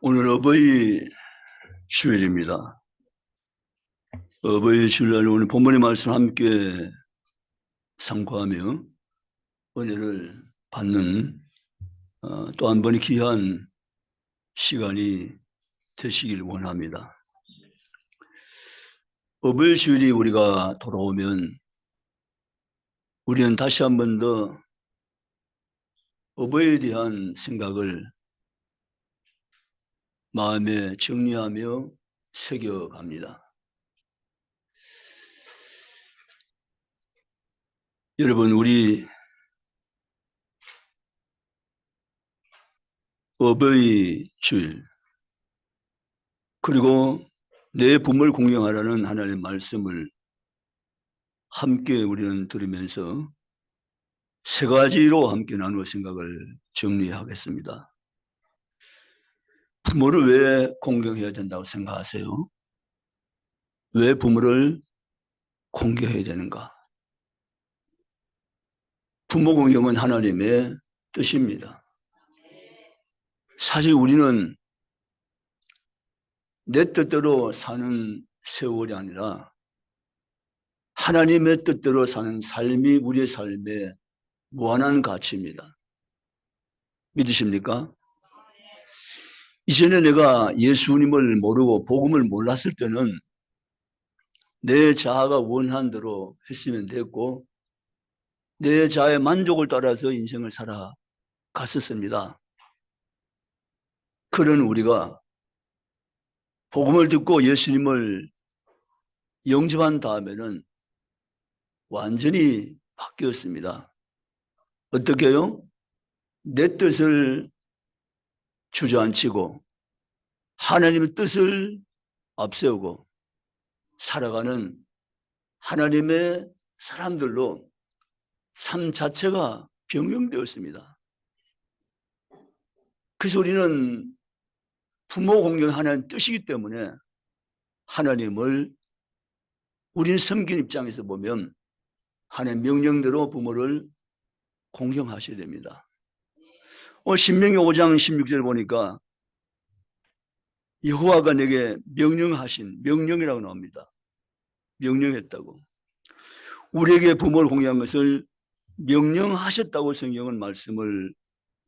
오늘 어버이 주일입니다. 어버이 주일날 오늘 본문의 말씀 함께 상고하며 은혜를 받는 또 한 번의 귀한 시간이 되시길 원합니다. 어버이 주일이 우리가 돌아오면 우리는 다시 한 번 더 어버이에 대한 생각을 마음에 정리하며 새겨갑니다. 여러분, 우리 어버이 주일 그리고 내 부모를 공경하라는 하나님의 말씀을 함께 우리는 들으면서 세 가지로 함께 나누어 생각을 정리하겠습니다. 부모를 왜 공경해야 된다고 생각하세요? 왜 부모를 공경해야 되는가? 부모 공경은 하나님의 뜻입니다. 사실 우리는 내 뜻대로 사는 세월이 아니라 하나님의 뜻대로 사는 삶이 우리의 삶의 무한한 가치입니다. 믿으십니까? 이전에 내가 예수님을 모르고 복음을 몰랐을 때는 내 자아가 원한 대로 했으면 됐고 내 자아의 만족을 따라서 인생을 살아갔었습니다. 그런 우리가 복음을 듣고 예수님을 영접한 다음에는 완전히 바뀌었습니다. 어떻게요? 내 뜻을 주저앉히고 하나님의 뜻을 앞세우고 살아가는 하나님의 사람들로 삶 자체가 변경되었습니다. 그래서 우리는 부모 공경이 하나님 뜻이기 때문에 하나님을 우리는 섬긴 입장에서 보면 하나님 명령대로 부모를 공경하셔야 됩니다. 신명기 5장 16절 보니까 여호와가 내게 명령하신 명령이라고 나옵니다. 명령했다고. 우리에게 부모를 공경한 것을 명령하셨다고 성경은 말씀을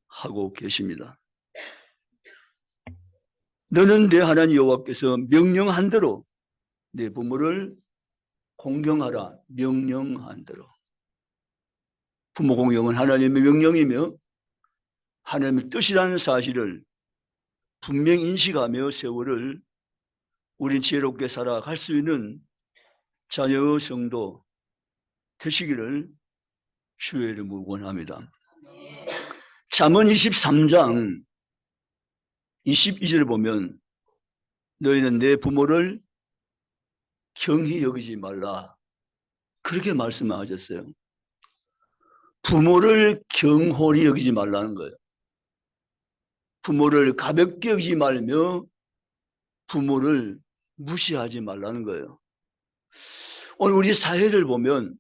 하고 계십니다. 너는 내 하나님 여호와께서 명령한 대로 내 부모를 공경하라. 명령한 대로. 부모 공경은 하나님의 명령이며 하나님의 뜻이라는 사실을 분명히 인식하며 세월을 우린 지혜롭게 살아갈 수 있는 자녀의 성도 되시기를 주의 이름으로 원합니다. 잠언 23장 22절을 보면 너희는 내 부모를 경히 여기지 말라. 그렇게 말씀하셨어요. 부모를 경홀히 여기지 말라는 거예요. 부모를 가볍게 여기지 말며 부모를 무시하지 말라는 거예요. 오늘 우리 사회를 보면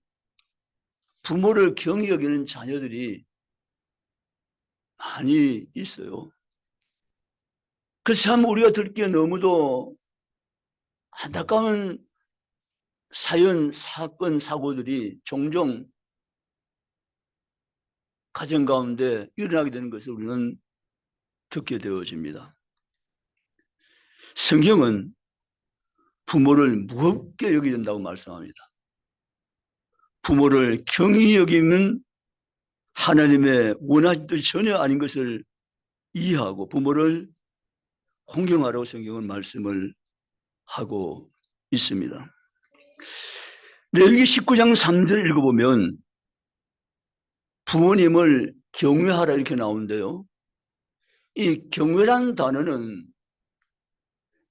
부모를 경히 여기는 자녀들이 많이 있어요. 그래서 참 우리가 듣기에 너무도 안타까운 사연, 사건, 사고들이 종종 가정 가운데 일어나게 되는 것을 우리는 듣게 되어집니다. 성경은 부모를 무겁게 여기야 된다고 말씀합니다. 부모를 경히 여기면 하나님의 원하신 뜻이 전혀 아닌 것을 이해하고 부모를 공경하라고 성경은 말씀을 하고 있습니다. 레위기 19장 3절 읽어보면 부모님을 경외하라 이렇게 나오는데요. 이 경외란 단어는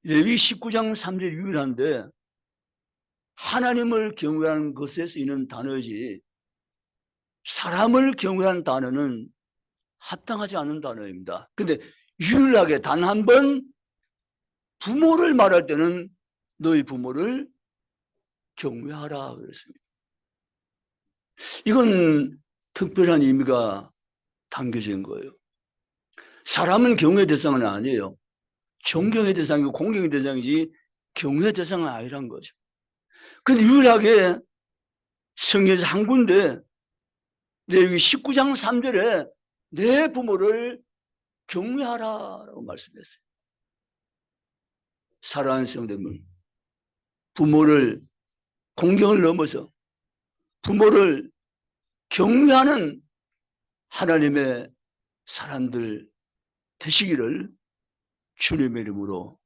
레위기 19장 3절 유일한데 하나님을 경외하는 것에 쓰이는 단어이지 사람을 경외하는 단어는 합당하지 않은 단어입니다. 근데 유일하게 단 한 번 부모를 말할 때는 너희 부모를 경외하라 그랬습니다. 이건 특별한 의미가 담겨진 거예요. 사람은 경외 대상은 아니에요. 존경의 대상이고 공경의 대상이지 경외의 대상은 아니란 거죠. 근데 유일하게 성경에서 한 군데 레위기 19장 3절에 내 부모를 경외하라라고 말씀했어요. 사랑하는 성도들, 부모를 공경을 넘어서 부모를 경외하는 하나님의 사람들 되시기를 주님의 이름으로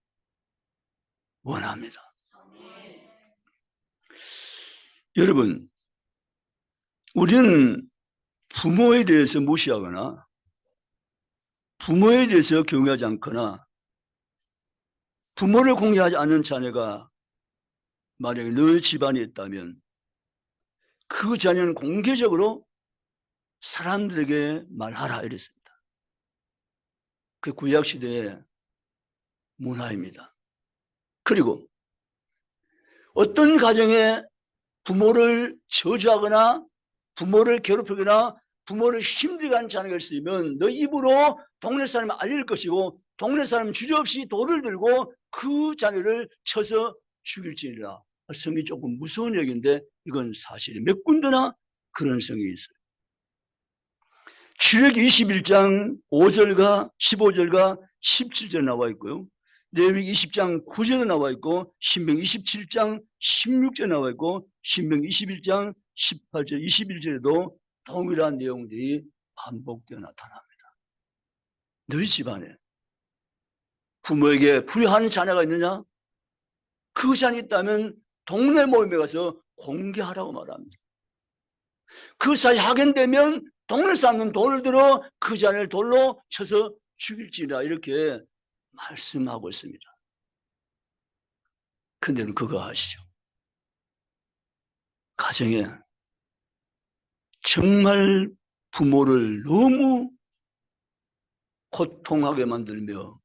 원합니다. 여러분, 우리는 부모에 대해서 무시하거나 부모에 대해서 경외하지 않거나 부모를 공경하지 않는 자녀가 만약에 늘 집안에 있다면 그 자녀는 공개적으로 사람들에게 말하라 이랬습니다. 그 구약시대의 문화입니다. 그리고 어떤 가정에 부모를 저주하거나 부모를 괴롭히거나 부모를 힘들게 하는 자녀가 있으면 너 입으로 동네 사람을 알릴 것이고 동네 사람은 주저없이 돌을 들고 그 자녀를 쳐서 죽일지니라. 성이 조금 무서운 얘기인데 이건 사실이 몇 군데나 그런 성이 있어요. 출애굽기 21장 5절과 15절과 17절 나와 있고요. 레위기 20장 9절에 나와 있고 신명기 27장 16절에 나와 있고 신명기 21장 18절 21절에도 동일한 내용들이 반복되어 나타납니다. 너희 집안에 부모에게 불효한 자녀가 있느냐? 그 자녀 있다면 동네 모임에 가서 공개하라고 말합니다. 그 사이 확인되면 동네 사람은 돌을 들어 그 자녀를 돌로 쳐서 죽일지라 이렇게 말씀하고 있습니다. 근데 그거 아시죠? 가정에 정말 부모를 너무 고통하게 만들며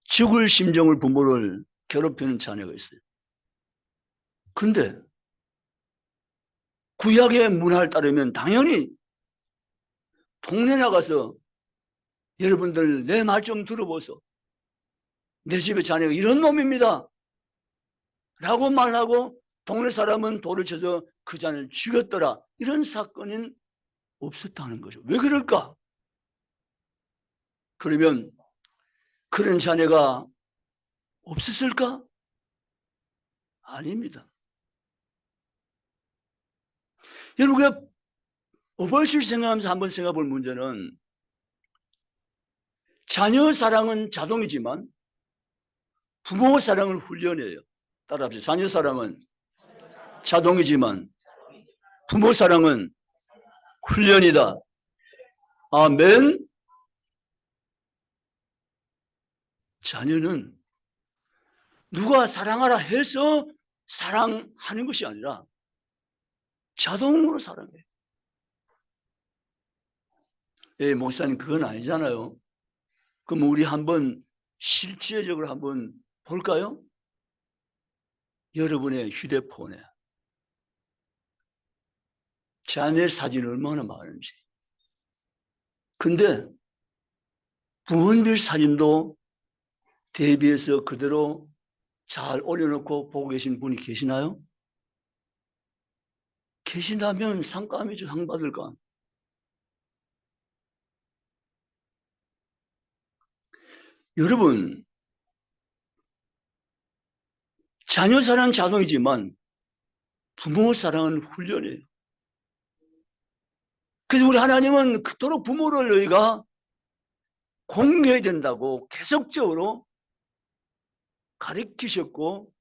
죽을 심정을 부모를 괴롭히는 자녀가 있어요. 근데 구약의 문화를 따르면 당연히 동네 나가서 여러분들 내 말 좀 들어보소. 내 집의 자녀가 이런 놈입니다. 라고 말하고 동네 사람은 돌을 쳐서 그 자녀를 죽였더라. 이런 사건은 없었다는 거죠. 왜 그럴까? 그러면 그런 자녀가 없었을까? 아닙니다. 여러분, 우리가 어버이실 생각하면서 한번 생각해 볼 문제는 자녀 사랑은 자동이지만 부모 사랑은 훈련이에요. 따라합시다. 자녀 사랑은 자동이지만 부모 사랑은 훈련이다. 아멘. 자녀는 누가 사랑하라 해서 사랑하는 것이 아니라 자동으로 사랑해요. 예, 목사님 그건 아니잖아요. 그럼 우리 한번 실제적으로 한번 볼까요? 여러분의 휴대폰에 자녀 사진이 얼마나 많은지. 근데 부모님들 사진도 대비해서 그대로 잘 올려놓고 보고 계신 분이 계시나요? 계신다면 상감이죠. 상 받을까? 여러분, 자녀 사랑은 자동이지만 부모 사랑은 훈련이에요. 그래서 우리 하나님은 그토록 부모를 너희가 공개해야 된다고 계속적으로 가르치셨고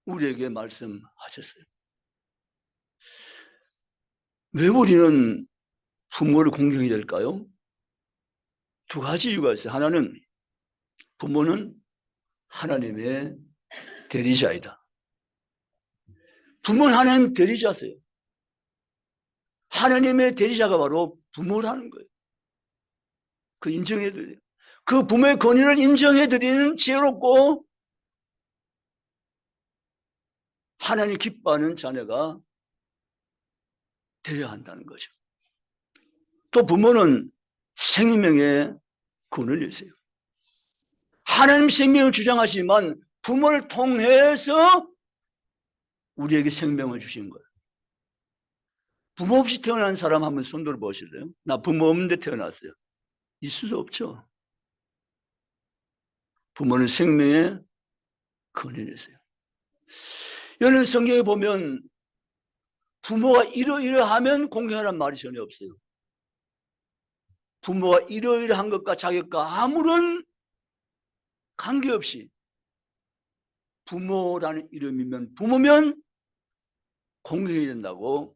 우리에게 말씀하셨어요. 왜 우리는 부모를 공경해야 될까요? 두 가지 이유가 있어요. 하나는 부모는 하나님의 대리자이다. 부모는 하나님 대리자세요. 하나님의 대리자가 바로 부모라는 거예요. 그 인정해드려요. 그 부모의 권위를 인정해드리는 지혜롭고 하나님 기뻐하는 자녀가 되어야 한다는 거죠. 또 부모는 생명의 그는 있어요. 하나님 생명을 주장하시지만 부모를 통해서 우리에게 생명을 주신 거예요. 부모 없이 태어난 사람 한번 손 들어 보실래요? 나 부모 없는데 태어났어요. 있을 수 없죠. 부모는 생명의 근원이었어요. 여러분 성경에 보면 부모가 이러이러하면 공경하라는 말이 전혀 없어요. 부모가 이러이러한 것과 자격과 아무런 관계없이 부모라는 이름이면 부모면 공경해야 된다고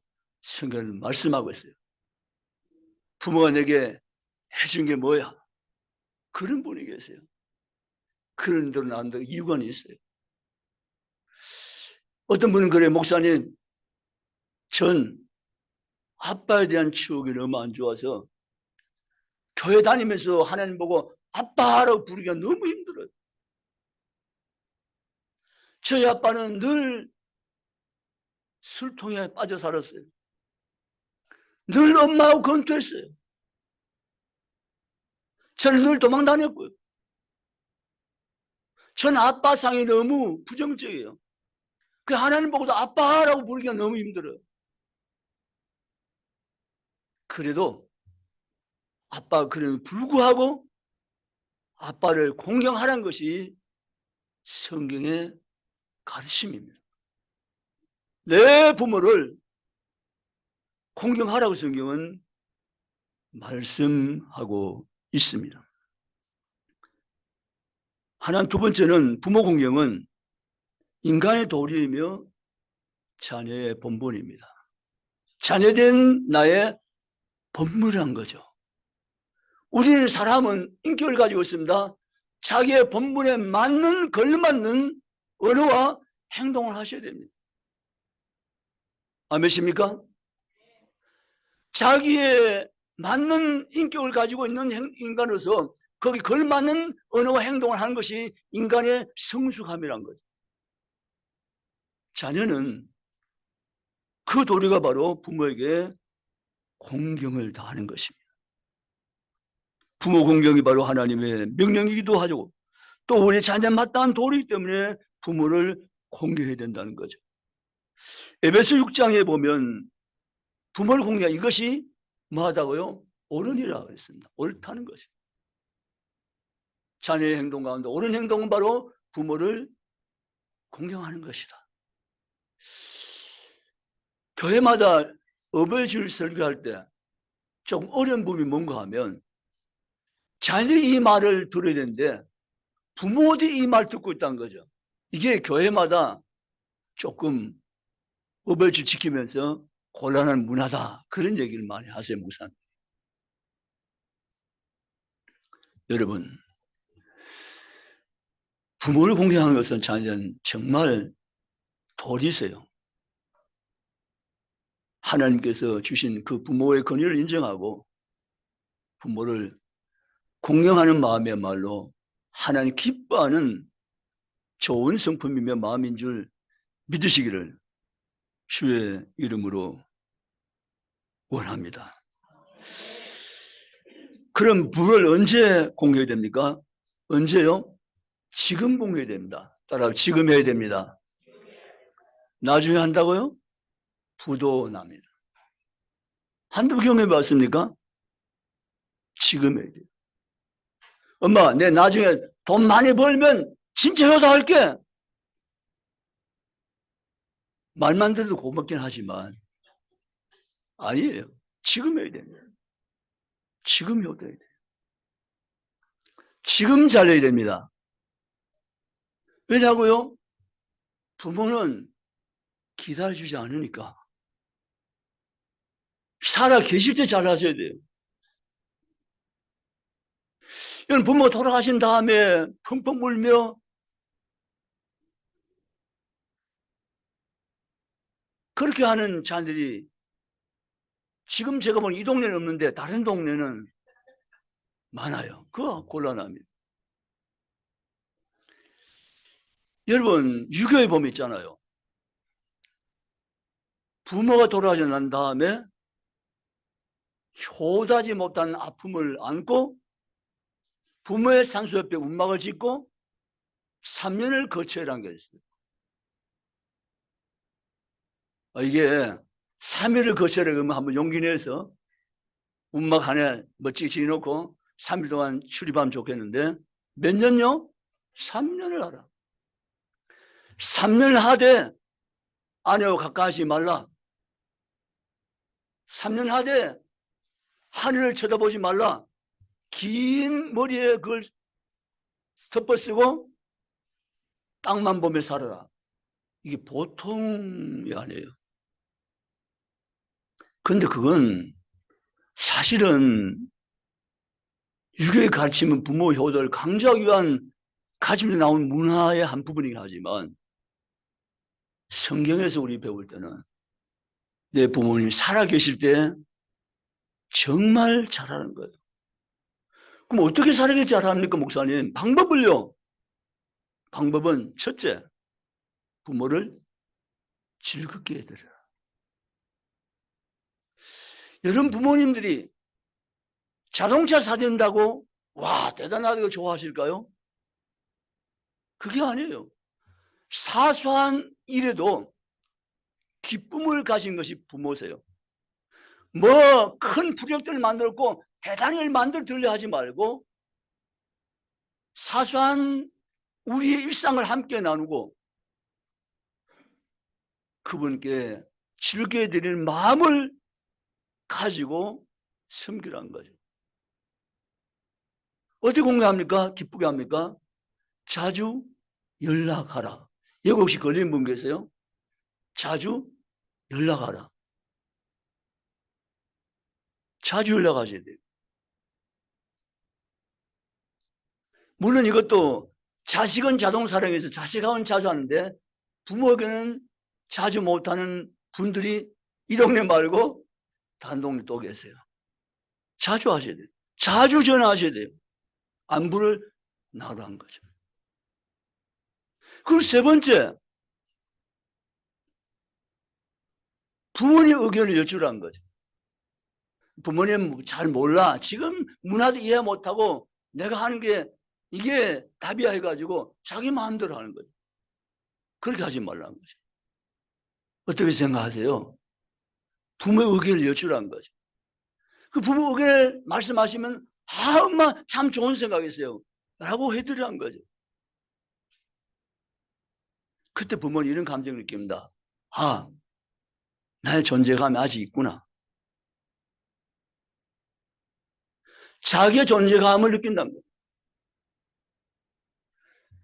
성경은 말씀하고 있어요. 부모가 내게 해준 게 뭐야? 그런 분이 계세요. 그런 대로 나온다 이유가 있어요. 어떤 분은 그래, 목사님, 전 아빠에 대한 추억이 너무 안 좋아서 교회 다니면서 하나님 보고 아빠라고 부르기가 너무 힘들어요. 저희 아빠는 늘 술통에 빠져 살았어요. 늘 엄마하고 건투했어요. 저는 늘 도망 다녔고요. 전 아빠상이 너무 부정적이에요. 그 하나님 보고도 아빠라고 부르기가 너무 힘들어요. 그래도 아빠가 그럼에도 불구하고 아빠를 공경하라는 것이 성경의 가르침입니다. 내 부모를 공경하라고 성경은 말씀하고 있습니다. 하나 두 번째는 부모 공경은 인간의 도리이며 자녀의 본분입니다. 자녀된 나의 본분이란 거죠. 우리는 사람은 인격을 가지고 있습니다. 자기의 본분에 맞는 걸맞는 언어와 행동을 하셔야 됩니다. 아멘입니까? 자기의 맞는 인격을 가지고 있는 인간으로서 거기 걸맞는 언어와 행동을 하는 것이 인간의 성숙함이란 거죠. 자녀는 그 도리가 바로 부모에게 공경을 다하는 것입니다. 부모 공경이 바로 하나님의 명령이기도 하죠. 또 우리 자녀 마땅한 도리이기 때문에 부모를 공경해야 된다는 거죠. 에베소 6장에 보면 부모를 공경하는 이것이 뭐하다고요? 옳으니라 했습니다. 옳다는 것이죠. 자녀의 행동 가운데 옳은 행동은 바로 부모를 공경하는 것이다. 교회마다 어버이주일 설교할 때 조금 어려운 부분이 뭔가 하면 자녀이 이 말을 들어야 되는데 부모들이 이 말 듣고 있다는 거죠. 이게 교회마다 조금 어버이주일 지키면서 곤란한 문화다. 그런 얘기를 많이 하세요, 목사님. 여러분, 부모를 공경하는 것은 자녀는 정말 도리세요. 하나님께서 주신 그 부모의 권위를 인정하고 부모를 공경하는 마음이야말로 하나님 기뻐하는 좋은 성품이며 마음인 줄 믿으시기를 주의 이름으로 원합니다. 그럼 부를 언제 공경해야 됩니까? 언제요? 지금 공경해야 됩니다. 따라 지금 해야 됩니다. 나중에 한다고요? 부도 납니다. 한두 경험해 봤습니까? 지금 해야 돼요. 엄마, 내 나중에 돈 많이 벌면 진짜 효도할게. 말만 들어도 고맙긴 하지만 아니에요. 지금 해야 됩니다. 지금 효도해야 돼요. 지금 잘해야 됩니다. 왜냐고요? 부모는 기다려주지 않으니까. 살아 계실 때 잘하셔야 돼요. 여러분 부모 돌아가신 다음에 펑펑 울며 그렇게 하는 자들이 지금 제가 보는 이 동네는 없는데 다른 동네는 많아요. 그거 곤란합니다. 여러분 유교에 보면 있잖아요. 부모가 돌아가고 난 다음에 효다지 못한 아픔을 안고 부모의 산소 옆에 움막을 짓고 3년을 거처해라는 게 있어요. 이게 3일을 거처를 그러면 한번 용기 내서 움막 안에 멋지게 지어놓고 3일 동안 출입하면 좋겠는데 몇 년요? 3년을 하라. 3년 하되 아내와 가까이 하지 말라. 3년 하되 하늘을 쳐다보지 말라. 긴 머리에 그걸 덮어쓰고 땅만 보며 살아라. 이게 보통이 아니에요. 근데 그건 사실은 유교의 가르침은 부모 효도를 강조하기 위한 가르침에서 나온 문화의 한 부분이긴 하지만 성경에서 우리 배울 때는 내 부모님이 살아계실 때 정말 잘하는 거예요. 그럼 어떻게 살아계실 잘합니까, 목사님? 방법을요. 방법은 첫째, 부모를 즐겁게 해드려라. 여러분 부모님들이 자동차 사준다고 와 대단하다고 좋아하실까요? 그게 아니에요. 사소한 일에도 기쁨을 가진 것이 부모세요. 뭐 큰 부력들을 만들고 대단한 일을 만들려 하지 말고 사소한 우리의 일상을 함께 나누고 그분께 즐겨 드리는 마음을 가지고 섬기라는 거죠. 어떻게 공개합니까? 기쁘게 합니까? 자주 연락하라. 여기 혹시 걸린 분 계세요? 자주 연락하라. 자주 연락하셔야 돼요. 물론 이것도 자식은 자동사랑해서 자식하고는 자주 하는데 부모에게는 자주 못하는 분들이 이 동네 말고 다른 동네 또 계세요. 자주 하셔야 돼요. 자주 전화하셔야 돼요. 안부를 나누는 거죠. 그리고 세 번째, 부모님 의견을 여쭈라는 거죠. 부모님 잘 몰라. 지금 문화도 이해 못하고 내가 하는 게 이게 답이야 해가지고 자기 마음대로 하는 거죠. 그렇게 하지 말라는 거죠. 어떻게 생각하세요? 부모의 의견을 여쭈라는 거죠. 그 부모 의견을 말씀하시면 엄마 참 좋은 생각이었어요. 라고 해드리라는 거죠. 그때 부모는 이런 감정을 느낍니다. 나의 존재감이 아직 있구나. 자기의 존재감을 느낀답니다.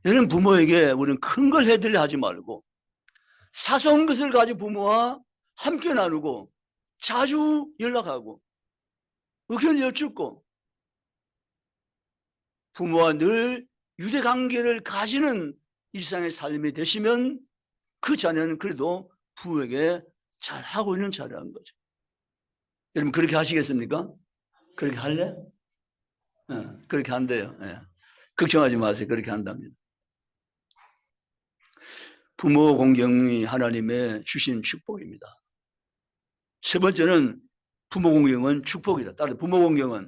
이런 부모에게 우리는 큰 걸 해드리려 하지 말고 사소한 것을 가지고 부모와 함께 나누고 자주 연락하고 의견을 여쭙고 부모와 늘 유대관계를 가지는 일상의 삶이 되시면 그 자녀는 그래도 부모에게 잘하고 있는 자라는 거죠. 여러분 그렇게 하시겠습니까? 그렇게 할래? 그렇게 한대요. 걱정하지 마세요. 그렇게 한답니다. 부모 공경이 하나님의 주신 축복입니다. 세 번째는 부모 공경은 축복이다. 따라서 부모 공경은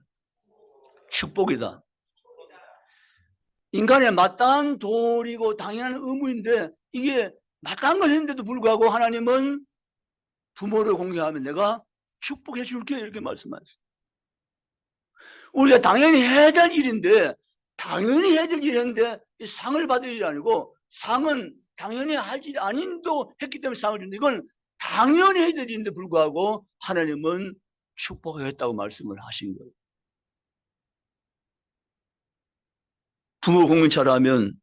축복이다. 인간의 마땅한 도리고 당연한 의무인데 이게 마땅한 걸 했는데도 불구하고 하나님은 부모를 공경하면 내가 축복해 줄게 이렇게 말씀하셨어요. 우리가 당연히 해야 될 일인데 당연히 해야 될 일인데 상을 받을 일이 아니고 상은 당연히 할 일이 아닌도 했기 때문에 상을 주는데 이건 당연히 해야 될 일인데 불구하고 하나님은 축복하겠다고 말씀을 하신 거예요. 부모 공경 잘하면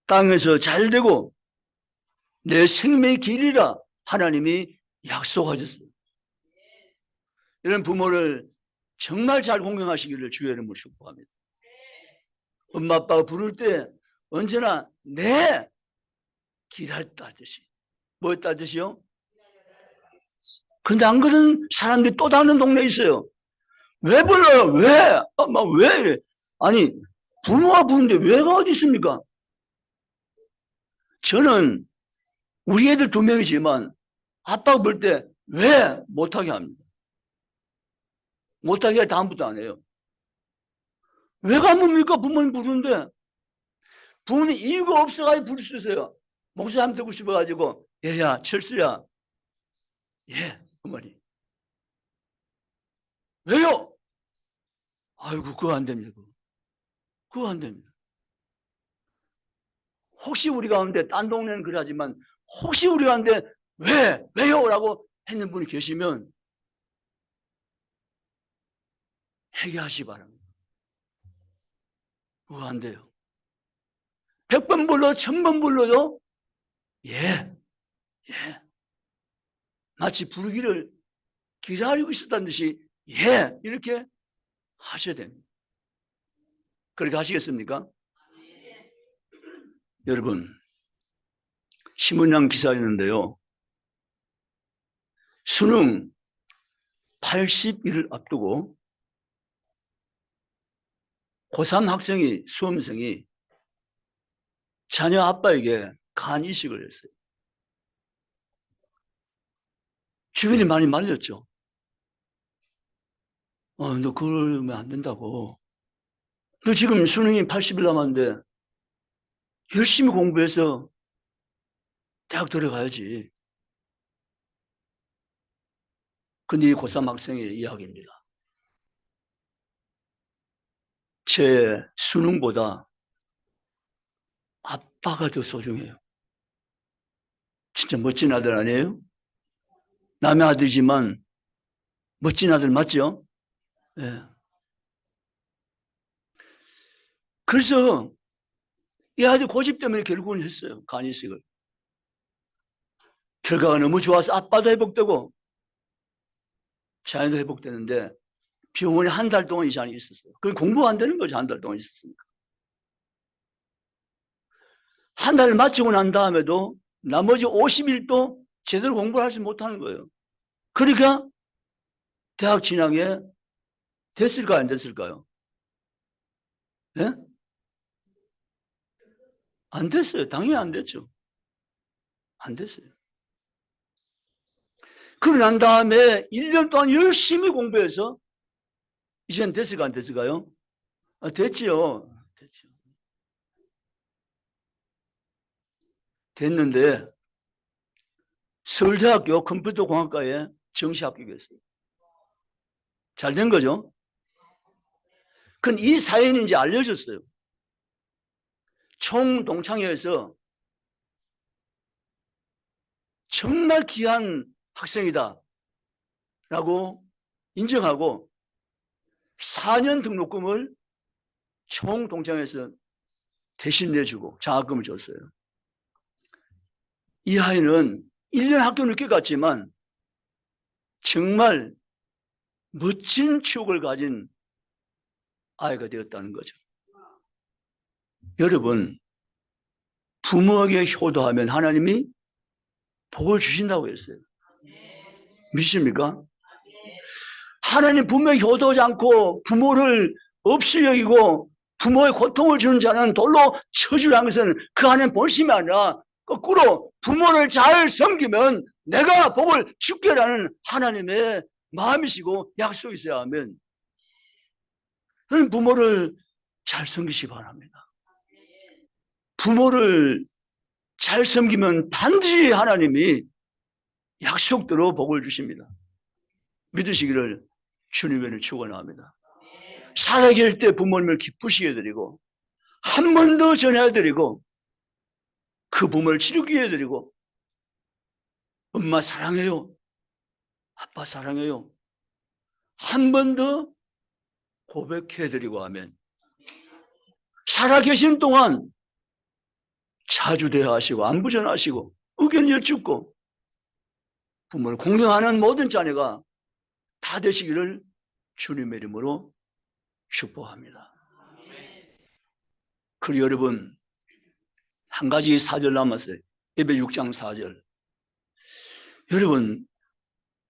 땅에서 잘되고 내 생명의 길이라 하나님이 약속하셨어요. 이런 부모를 정말 잘 공경하시기를 주의 이름으로 축복합니다. 엄마 아빠가 부를 때 언제나 네 기다렸다듯이 뭐였다듯이요? 근데 안 그런 사람들이 또 다른 동네에 있어요. 왜 불러요? 왜? 엄마 왜 이래? 아니 부모가 부르는데 왜가 어디 있습니까? 저는 우리 애들 2명이지만 아빠가 부를 때 왜 못하게 합니다. 못하게 다음부터 안 해요. 왜 가뭄입니까? 부모님 부르는데. 부모님 이유가 없어가지고 부를 수 있어요. 목사님 듣고 싶어가지고, 얘야, 철수야. 예, 어머니. 왜요? 아이고, 그거 안 됩니다. 그거 안 됩니다. 혹시 우리 가운데, 딴 동네는 그러하지만, 혹시 우리 가운데, 왜요? 라고 했는 분이 계시면, 회개하시 바랍니다. 그거 안 돼요. 100번 불러, 1000번 불러도, 예, 예. 마치 부르기를 기다리고 있었다는 듯이, 예, 이렇게 하셔야 됩니다. 그렇게 하시겠습니까? 여러분, 신문양 기사였는데요. 수능 80일을 앞두고 고3 학생이, 수험생이 자녀 아빠에게 간 이식을 했어요. 주변이 많이 말렸죠. 너 그러면 안 된다고. 너 지금 수능이 80일 남았는데 열심히 공부해서 대학 들어가야지. 근데 이 고3 학생의 이야기입니다. 제 수능보다 아빠가 더 소중해요. 진짜 멋진 아들 아니에요? 남의 아들이지만 멋진 아들 맞죠? 예. 그래서 이 아들 고집 때문에 결국은 했어요. 간 이식을. 결과가 너무 좋아서 아빠도 회복되고 자녀도 회복되는데 병원에 한 달 동안 이 자녀이 있었어요. 그게 공부가 안 되는 거죠. 한 달 동안 있었으니까. 한 달을 마치고 난 다음에도 나머지 50일도 제대로 공부를 하지 못하는 거예요. 그러니까 대학 진학에 됐을까요? 안 됐을까요? 예? 안 됐어요. 당연히 안 됐죠. 안 됐어요. 그러고 난 다음에 1년 동안 열심히 공부해서 이젠 됐을까 안 됐을까요? 됐지요. 됐죠. 됐는데 서울대학교 컴퓨터공학과에 정시 합격했어요. 잘 된 거죠. 그건 이 사연이 이제 알려졌어요. 총동창회에서 정말 귀한 학생이다 라고 인정하고 4년 등록금을 총동창회에서 대신 내주고 장학금을 줬어요. 이 아이는 1년 학교 늦게 갔지만 정말 멋진 추억을 가진 아이가 되었다는 거죠. 여러분, 부모에게 효도하면 하나님이 복을 주신다고 했어요. 믿습니까? 하나님 부모에게 효도하지 않고 부모를 없이 여기고 부모의 고통을 주는 자는 돌로 쳐주라는 것은 그 안에 본심이 아니라 거꾸로 부모를 잘 섬기면 내가 복을 줄게라는 하나님의 마음이시고 약속이셔야 하면 부모를 잘 섬기시기 바랍니다. 부모를 잘 섬기면 반드시 하나님이 약속대로 복을 주십니다. 믿으시기를 주님의 축원합니다. 살아계실 때 부모님을 기쁘시게 해드리고 한 번 더 전해드리고 그 부모를 치르게 해드리고 엄마 사랑해요. 아빠 사랑해요. 한 번 더 고백해드리고 하면 살아계신 동안 자주 대화하시고 안부 전하시고 의견 여쭙고 부모를 공경하는 모든 자녀가 다 되시기를 주님의 이름으로 축복합니다. 그리고 여러분 한 가지 4절 남았어요. 예배 6장 4절. 여러분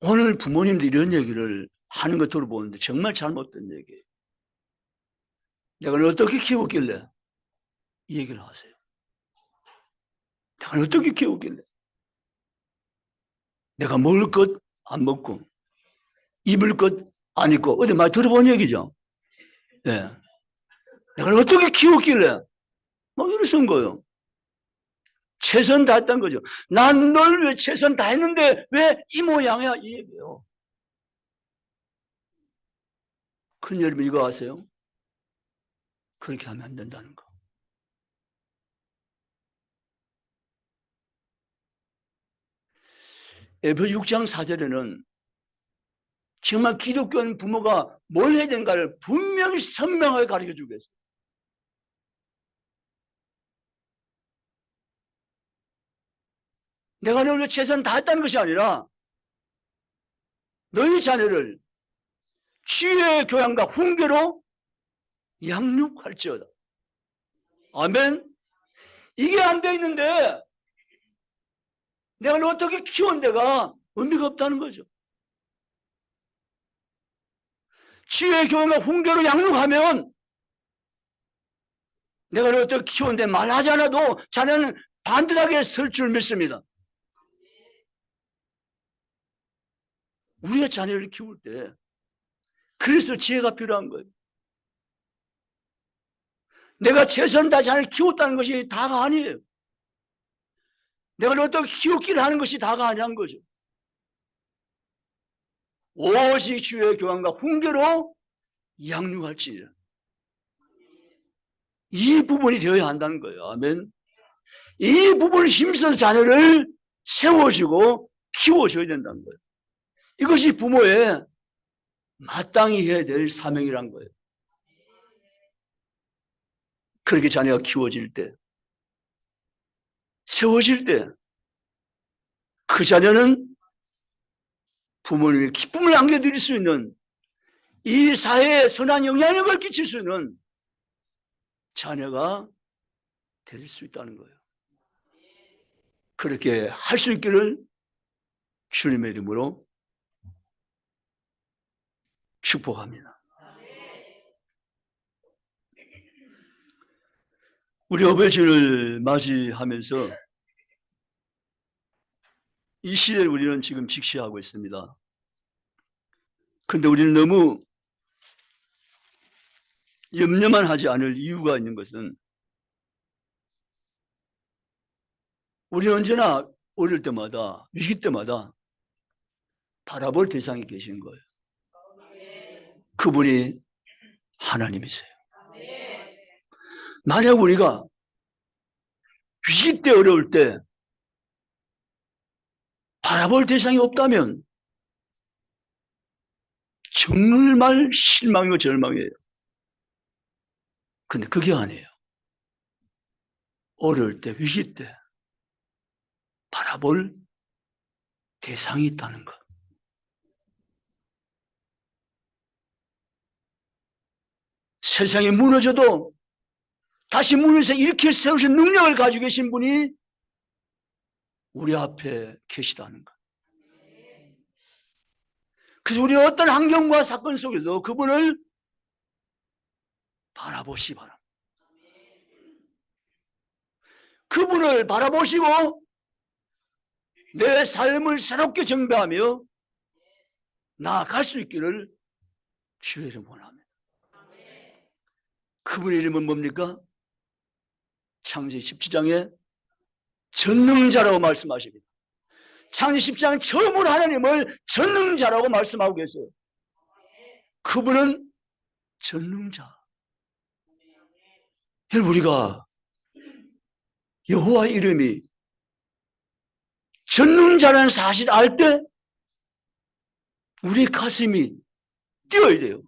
오늘 부모님들이 이런 얘기를 하는 것 들어보는데 정말 잘못된 얘기예요. 내가 어떻게 키웠길래 이 얘기를 하세요. 내가 어떻게 키웠길래 내가 먹을 것 안 먹고 입을 것 안 입고 어디 많이 들어본 얘기죠. 예. 내가 어떻게 키웠길래? 막 이러신 거예요. 최선 다했다는 거죠. 난 널 왜 최선 다했는데 왜 이 모양이야? 이 얘기예요. 큰 여러분 이거 아세요? 그렇게 하면 안 된다는 거. 에베소 6장 4절에는 정말 기독교인 부모가 뭘 해야 되는가를 분명히 선명하게 가르쳐주고 있어요. 내가 너를 최선 다했다는 것이 아니라 너희 자녀를 지혜의 교양과 훈계로 양육할지어다. 아멘. 이게 안 돼 있는데 내가 너 어떻게 키운 데가 의미가 없다는 거죠. 지혜의 교양과 훈계로 양육하면 내가 너 어떻게 키웠는데 말하지 않아도 자네는 반듯하게 설 줄 믿습니다. 우리의 자녀를 키울 때 그래서 지혜가 필요한 거예요. 내가 최선 다해 자녀를 키웠다는 것이 다가 아니에요. 내가 어떻게 키웠기를 하는 것이 다가 아니란 거죠. 오직 주의 교양과 훈계로 양육할지니라. 이 부분이 되어야 한다는 거예요. 아멘. 이 부분을 힘써 자녀를 세워주고 키워줘야 된다는 거예요. 이것이 부모의 마땅히 해야 될 사명이란 거예요. 그렇게 자녀가 키워질 때, 세워질 때, 그 자녀는 부모님의 기쁨을 안겨드릴 수 있는, 이 사회에 선한 영향력을 끼칠 수 있는 자녀가 될 수 있다는 거예요. 그렇게 할 수 있기를 주님의 이름으로 축복합니다. 우리 어버이주를 맞이하면서 이 시대를 우리는 지금 직시하고 있습니다. 그런데 우리는 너무 염려만 하지 않을 이유가 있는 것은 우리는 언제나 어릴 때마다, 위기 때마다 바라볼 대상이 계신 거예요. 그분이 하나님이세요. 만약 우리가 위기 때, 어려울 때 바라볼 대상이 없다면 정말 실망이고 절망이에요. 근데 그게 아니에요. 어려울 때, 위기 때 바라볼 대상이 있다는 것. 세상이 무너져도 다시 무너져서 일으켜 세우신 능력을 가지고 계신 분이 우리 앞에 계시다는 것. 그래서 우리 어떤 환경과 사건 속에서 그분을 바라보시기 바랍니다. 그분을 바라보시고 내 삶을 새롭게 정비하며 나아갈 수 있기를 주의 이름으로 원합니다. 그분의 이름은 뭡니까? 창세기 17장에 전능자라고 말씀하십니다. 창세기 10장 처음으로 하나님을 전능자라고 말씀하고 계세요. 그분은 전능자. 우리가 여호와 이름이 전능자라는 사실을 알 때 우리 가슴이 뛰어야 돼요.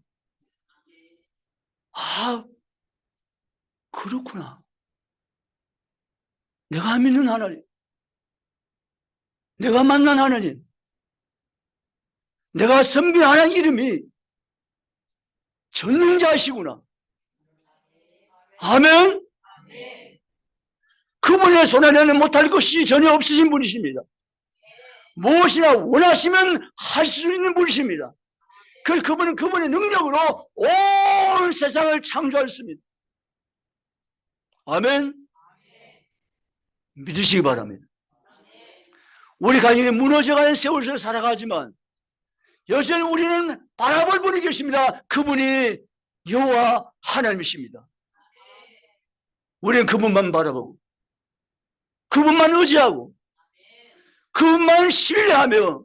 아, 그렇구나. 내가 믿는 하나님, 내가 만난 하나님, 내가 섬기는 하나님 이름이 전능자이시구나. 아멘. 그분의 손안에는 못할 것이 전혀 없으신 분이십니다. 무엇이나 원하시면 할 수 있는 분이십니다. 그분은 그분의 능력으로 온 세상을 창조하셨습니다. 아멘. 믿으시기 바랍니다. 우리 가정이 무너져가는 세월을 살아가지만 여전히 우리는 바라볼 분이 계십니다. 그분이 여호와 하나님이십니다. 우리는 그분만 바라보고 그분만 의지하고 그분만 신뢰하며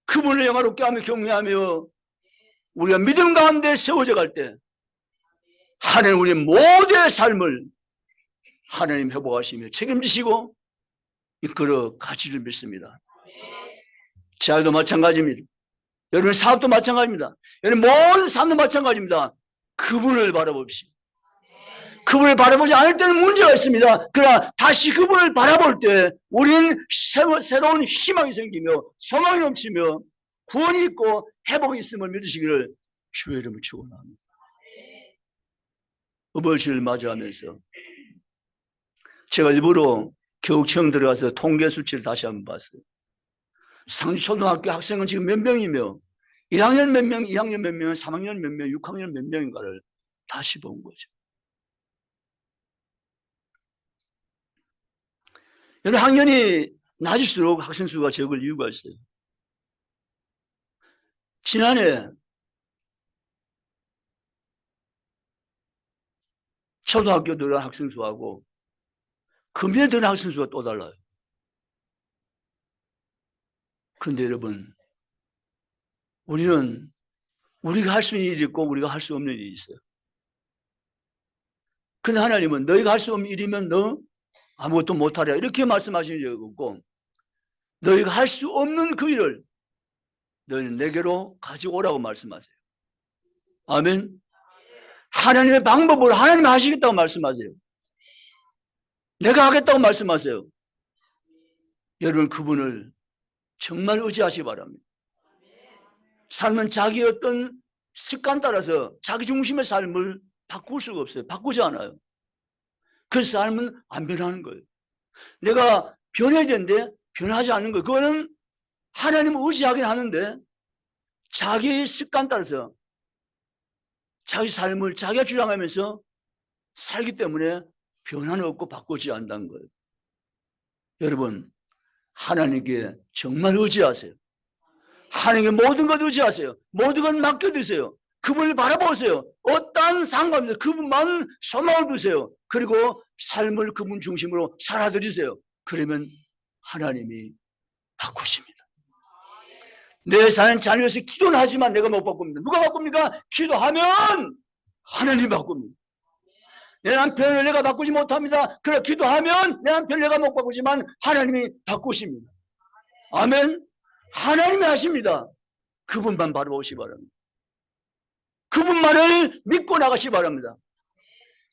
그분을 영화롭게 하며 경외하며 우리가 믿음 가운데 세워져 갈 때 하나님 우리 모두의 삶을 하나님 회복하시며 책임지시고 이끌어 가시를 믿습니다. 재활도 마찬가지입니다. 여러분 사업도 마찬가지입니다. 여러분 모든 삶도 마찬가지입니다. 그분을 바라봅시다. 그분을 바라보지 않을 때는 문제가 있습니다. 그러나 다시 그분을 바라볼 때 우리는 새로운 희망이 생기며 소망이 넘치며 구원이 있고 회복이 있음을 믿으시기를 주의 이름을 축원합니다. 어버이주를 맞이하면서 제가 일부러 교육청 들어가서 통계 수치를 다시 한번 봤어요. 상주초등학교 학생은 지금 몇 명이며 1학년 몇 명, 2학년 몇 명, 3학년 몇 명, 6학년 몇 명인가를 다시 본 거죠. 여러분 학년이 낮을수록 학생 수가 적을 이유가 있어요. 지난해 초등학교 들어간 학생 수하고 금년에 들어간 학생 수가 또 달라요. 그런데 여러분 우리는 우리가 할 수 있는 일이 있고 우리가 할 수 없는 일이 있어요. 그런데 하나님은 너희가 할 수 없는 일이면 너 아무것도 못하랴 이렇게 말씀하시는 적이 없고 너희가 할 수 없는 그 일을 너희는 내게로 가지고 오라고 말씀하세요. 아멘. 하나님의 방법으로 하나님이 하시겠다고 말씀하세요. 내가 하겠다고 말씀하세요. 여러분 그분을 정말 의지하시기 바랍니다. 삶은 자기 어떤 습관 따라서 자기 중심의 삶을 바꿀 수가 없어요. 바꾸지 않아요. 그래서 삶은 안 변하는 거예요. 내가 변해야 되는데 변하지 않는 거예요. 그거는 하나님을 의지하긴 하는데 자기 습관 따라서 자기 삶을 자기가 주장하면서 살기 때문에 변화는 없고 바꾸지 않는다는 거예요. 여러분 하나님께 정말 의지하세요. 하나님께 모든 것 의지하세요. 모든 것 맡겨두세요. 그분을 바라보세요. 어떠한 상관없어요. 그분만 소망을 두세요. 그리고 삶을 그분 중심으로 살아드리세요. 그러면 하나님이 바꾸십니다. 내 사는 자녀에서 기도는 하지만 내가 못 바꿉니다. 누가 바꿉니까? 기도하면 하나님이 바꿉니다. 내 남편을 내가 바꾸지 못합니다. 그래 기도하면 내 남편을 내가 못 바꾸지만 하나님이 바꾸십니다. 아멘. 하나님이 하십니다. 그분만 바라보시기 바랍니다. 그분만을 믿고 나가시기 바랍니다.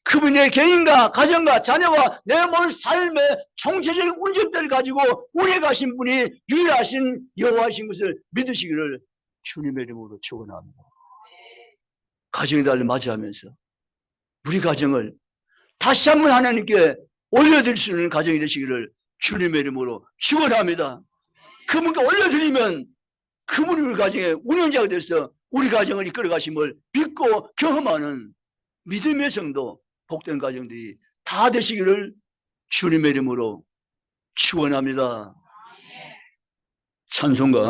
그분의 개인과 가정과 자녀와 내 모든 삶의 총체적인 운전대를 가지고 운행하신 분이 유일하신 여호와이신 것을 믿으시기를 주님의 이름으로 축원합니다. 가정의 달을 맞이하면서 우리 가정을 다시 한번 하나님께 올려드릴 수 있는 가정이 되시기를 주님의 이름으로 축원합니다. 그분께 올려드리면 그분이 우리 가정의 운영자가 돼서 우리 가정을 이끌어 가심을 믿고 경험하는 믿음의 성도 복된 가정들이 다 되시기를 주님의 이름으로 축원합니다. 찬송가